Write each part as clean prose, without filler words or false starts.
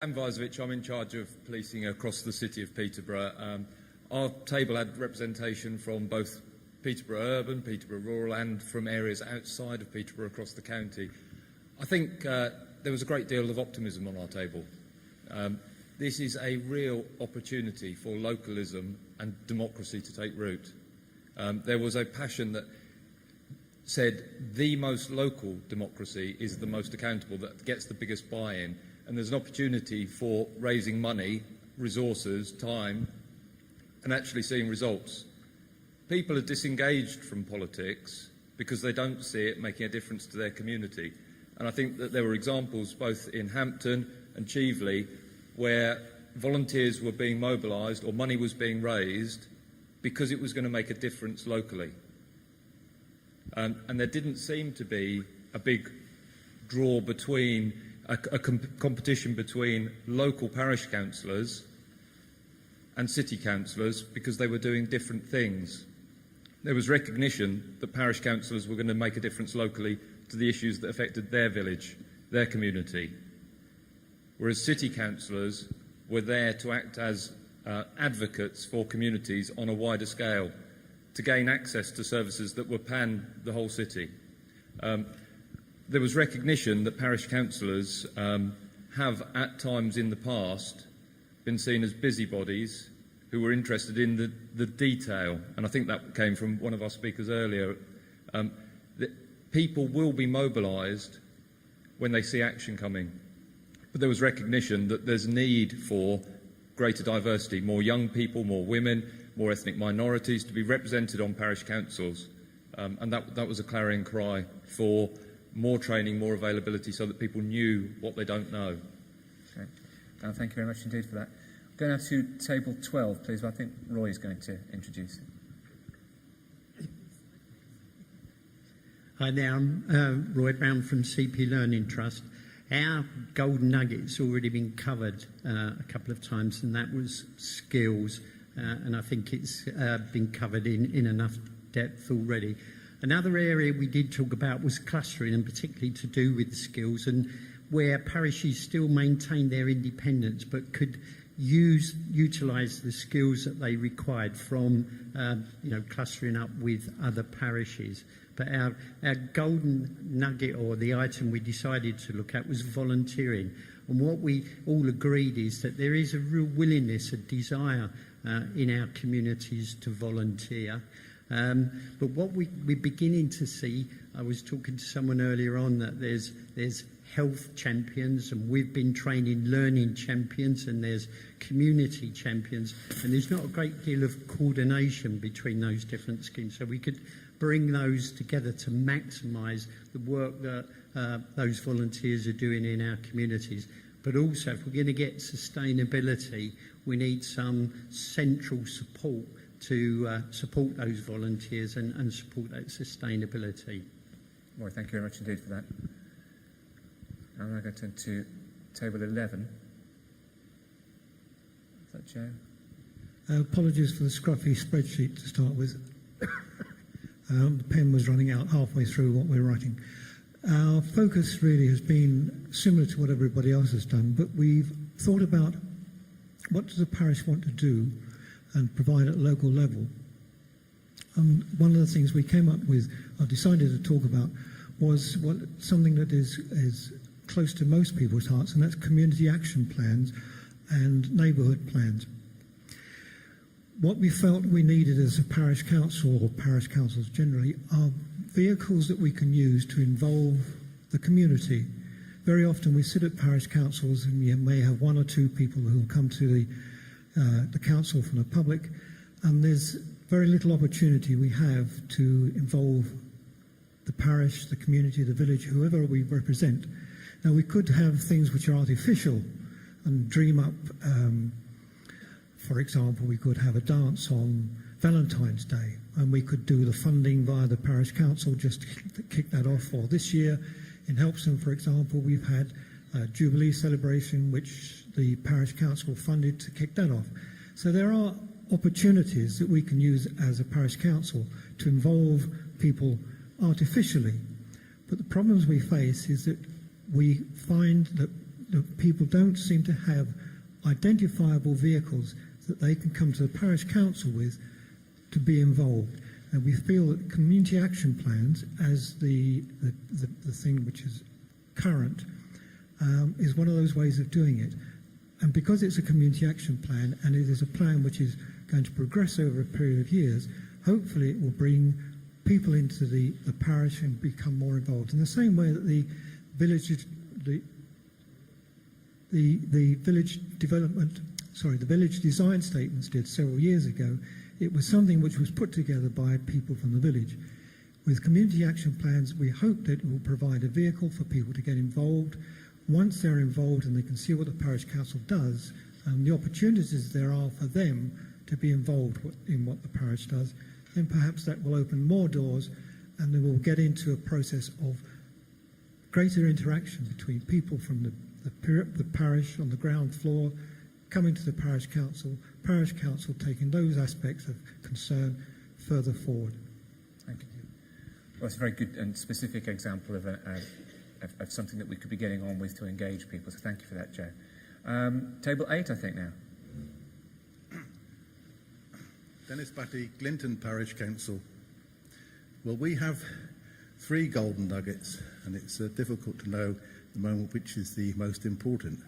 I'm in charge of policing across the city of Peterborough. Our table had representation from both Peterborough urban, Peterborough rural and from areas outside of Peterborough across the county. I think there was a great deal of optimism on our table. This is a real opportunity for localism and democracy to take root. There was a passion that said the most local democracy is the most accountable, that gets the biggest buy-in. And there's an opportunity for raising money, resources, time, and actually seeing results. People are disengaged from politics because they don't see it making a difference to their community. And I think that there were examples both in Hampton and Chieveley where volunteers were being mobilised or money was being raised because it was going to make a difference locally. And there didn't seem to be a big draw between a competition between local parish councillors and city councillors because they were doing different things. There was recognition that parish councillors were going to make a difference locally to the issues that affected their village, their community, whereas city councillors were there to act as advocates for communities on a wider scale, to gain access to services that were pan the whole city. There was recognition that parish councillors have at times in the past been seen as busybodies who were interested in the detail, and I think that came from one of our speakers earlier. That people will be mobilised when they see action coming, but there was recognition that there's need for greater diversity, more young people, more women, more ethnic minorities to be represented on parish councils, and that was a clarion cry for more training, more availability so that people knew what they don't know. Okay. Thank you very much indeed for that. Go now to table 12, please. I think Roy is going to introduce it. Hi there, I'm Roy Brown from CP Learning Trust. Our golden nugget's already been covered a couple of times, and that was skills, and I think it's been covered in enough depth already. Another area we did talk about was clustering, and particularly to do with skills, and where parishes still maintain their independence but could utilise the skills that they required from clustering up with other parishes. But our golden nugget, or the item we decided to look at, was volunteering. And what we all agreed is that there is a real willingness, a desire in our communities to volunteer. But what we're beginning to see, I was talking to someone earlier on, that there's health champions, and we've been training learning champions, and there's community champions, and there's not a great deal of coordination between those different schemes. So we could bring those together to maximise the work that those volunteers are doing in our communities. But also, if we're going to get sustainability, we need some central support to support those volunteers and support that sustainability. Well, thank you very much indeed for that. I'm now going to turn to table 11. Is that Joe? Apologies for the scruffy spreadsheet to start with. The pen was running out halfway through what we're writing. Our focus really has been similar to what everybody else has done, but we've thought about what does the parish want to do and provide at local level. And one of the things we came up with, or decided to talk about, was something that is close to most people's hearts, and that's community action plans and neighbourhood plans. What we felt we needed as a parish council, or parish councils generally, are vehicles that we can use to involve the community. Very often we sit at parish councils and we may have one or two people who come to the council from the public, and there's very little opportunity we have to involve the parish, the community, the village, whoever we represent. Now, we could have things which are artificial and dream up, for example, we could have a dance on Valentine's Day, and we could do the funding via the parish council just to kick that off. Or this year in Helpston, for example, we've had a Jubilee celebration which the parish council funded to kick that off. So there are opportunities that we can use as a parish council to involve people artificially. But the problems we face is that we find that that people don't seem to have identifiable vehicles that they can come to the parish council with to be involved. And we feel that community action plans, as the thing which is current, is one of those ways of doing it. And because it's a community action plan, and it is a plan which is going to progress over a period of years, hopefully it will bring people into the parish and become more involved. In the same way that the village design statements did several years ago, it was something which was put together by people from the village. With community action plans, we hope that it will provide a vehicle for people to get involved. Once they're involved and they can see what the parish council does, and the opportunities there are for them to be involved in what the parish does, then perhaps that will open more doors, and they will get into a process of greater interaction between people from the parish on the ground floor coming to the parish council taking those aspects of concern further forward. Thank you. Well, it's a very good and specific example of something that we could be getting on with to engage people, so thank you for that, Joe. Table 8, I think, now. Dennis Batty, Glinton Parish Council. Well, we have 3 golden nuggets, and it's difficult to know at the moment which is the most important.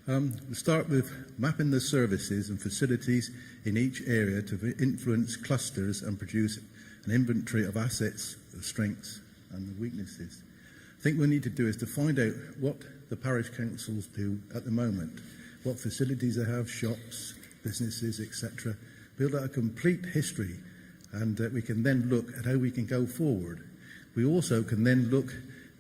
We'll start with mapping the services and facilities in each area to influence clusters and produce an inventory of assets, the strengths and the weaknesses. I think what we need to do is to find out what the parish councils do at the moment, what facilities they have, shops, businesses, etc. Build out a complete history, and we can then look at how we can go forward. We also can then look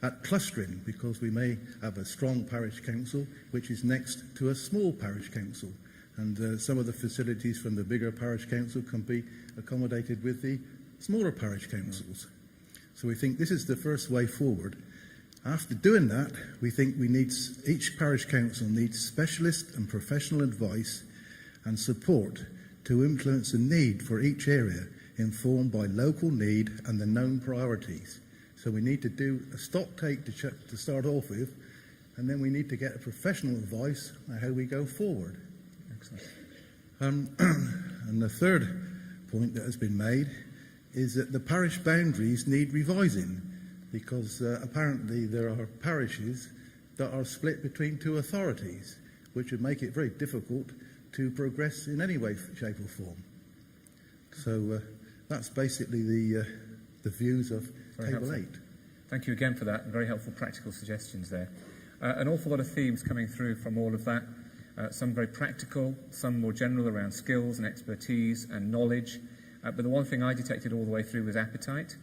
at clustering, because we may have a strong parish council which is next to a small parish council, and some of the facilities from the bigger parish council can be accommodated with the smaller parish councils. So we think this is the first way forward. After doing that, we think each parish council needs specialist and professional advice and support to influence the need for each area, informed by local need and the known priorities. So we need to do a stock take to start off with, and then we need to get a professional advice on how we go forward. Excellent. And the third point that has been made is that the parish boundaries need revising, because apparently there are parishes that are split between 2 authorities, which would make it very difficult to progress in any way, shape or form. So that's basically the views of Table 8. Thank you again for that, and very helpful practical suggestions there. An awful lot of themes coming through from all of that, some very practical, some more general around skills and expertise and knowledge. But the one thing I detected all the way through was appetite.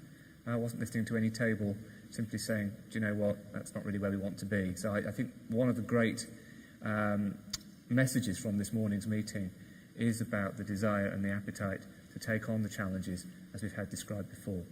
I wasn't listening to any table simply saying, do you know what, that's not really where we want to be. So I think one of the great messages from this morning's meeting is about the desire and the appetite to take on the challenges as we've had described before.